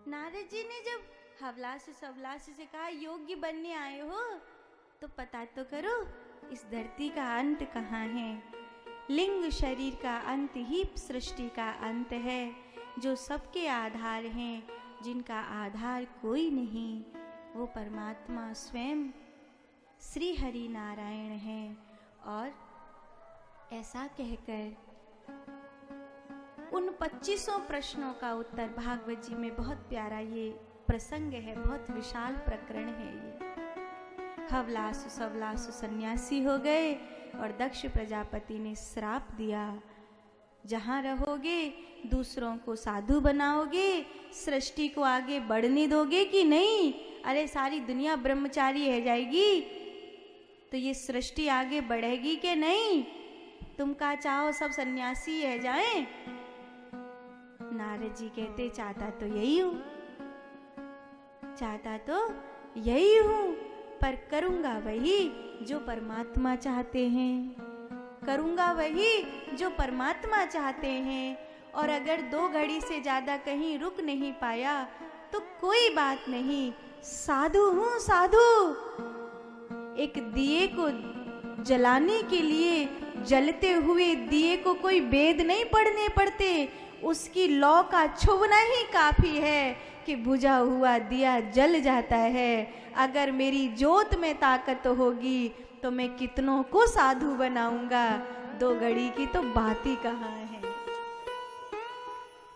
नारद जी ने जब हवलास सवलास से कहा योग्य बनने आए हो तो पता तो करो इस धरती का अंत कहाँ है। लिंग शरीर का अंत ही सृष्टि का अंत है। जो सबके आधार हैं, जिनका आधार कोई नहीं, वो परमात्मा स्वयं श्री हरि नारायण हैं। और ऐसा कहकर उन 2500 प्रश्नों का उत्तर भागवत जी में बहुत प्यारा ये प्रसंग है, बहुत विशाल प्रकरण है ये। हवलासु सवलासु सन्यासी हो गए और दक्ष प्रजापति ने श्राप दिया, जहां रहोगे दूसरों को साधु बनाओगे, सृष्टि को आगे बढ़ने दोगे कि नहीं? अरे सारी दुनिया ब्रह्मचारी रह जाएगी तो ये सृष्टि आगे बढ़ेगी कि नहीं? तुम का चाहो सब सन्यासी रह जाएं? नारद जी कहते चाहता तो यही हूं, चाहता तो यही हूं, पर करूंगा वही जो परमात्मा चाहते हैं, करूंगा वही जो परमात्मा चाहते हैं। और अगर 2 घड़ी से ज्यादा कहीं रुक नहीं पाया तो कोई बात नहीं, साधु हूं साधु। एक दिए को जलाने के लिए जलते हुए दिए को कोई वेद नहीं पढ़ने पड़ते, उसकी लौ का छुभना ही काफी है कि बुझा हुआ दिया जल जाता है। अगर मेरी जोत में ताकत होगी तो मैं कितनों को साधु बनाऊंगा। 2 घड़ी की तो बात ही कहाँ है,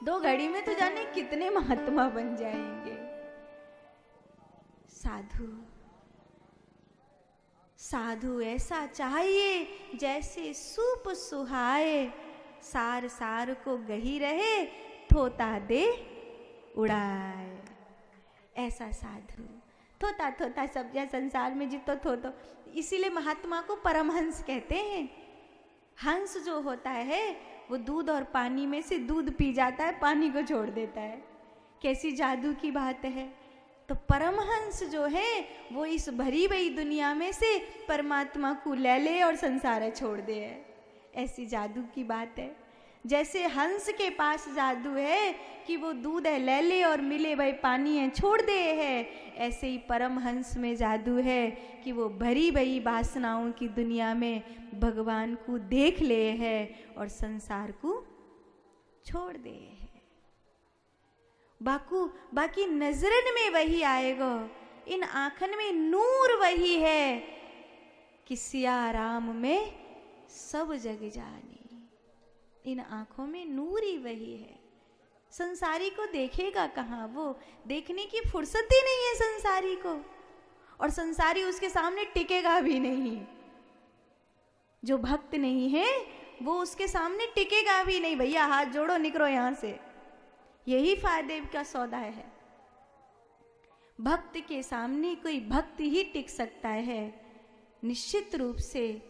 2 घड़ी में तो जाने कितने महात्मा बन जाएंगे। साधु साधु ऐसा चाहिए जैसे सूप सुहाए, सार सार को गही रहे, थोता दे उड़ाए। ऐसा साधु थोता थोता सब जा संसार में जितो थोतो, इसीलिए महात्मा को परमहंस कहते हैं। हंस जो होता है वो दूध और पानी में से दूध पी जाता है, पानी को छोड़ देता है। कैसी जादू की बात है। तो परमहंस जो है वो इस भरी भरी दुनिया में से परमात्मा को ले ले और संसार छोड़ दे, ऐसी जादू की बात है। जैसे हंस के पास जादू है कि वो दूध है ले ले और मिले भाई पानी है छोड़ दे है, ऐसे ही परमहंस में जादू है कि वो भरी भरी वासनाओं की दुनिया में भगवान को देख ले है और संसार को छोड़ दे है। बाकी नजरन में वही आएगा, इन आंखन में नूर वही है कि सिया राम में सब जग जानी। इन आंखों में नूर ही वही है। संसारी को देखेगा कहाँ? वो देखने की फुर्सत ही नहीं है संसारी को, और संसारी उसके सामने टिकेगा भी नहीं। जो भक्त नहीं है वो उसके सामने टिकेगा भी नहीं। भैया हाथ जोड़ो, निकलो यहां से, यही फायदे का सौदा है। भक्त के सामने कोई भक्त ही टिक सकता है। निश्चित रूप से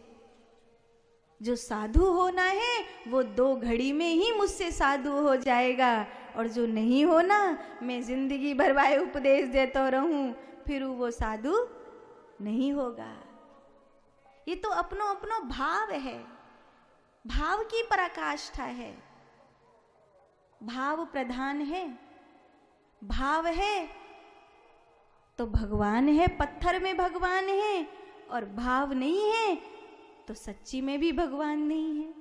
जो साधु होना है वो 2 घड़ी में ही मुझसे साधु हो जाएगा, और जो नहीं होना मैं जिंदगी भर वाय उपदेश देता रहूं फिर वो साधु नहीं होगा। ये तो अपनो अपनो भाव है, भाव की पराकाष्ठा है। भाव प्रधान है, भाव है तो भगवान है, पत्थर में भगवान है, और भाव नहीं है तो सच्ची में भी भगवान नहीं है।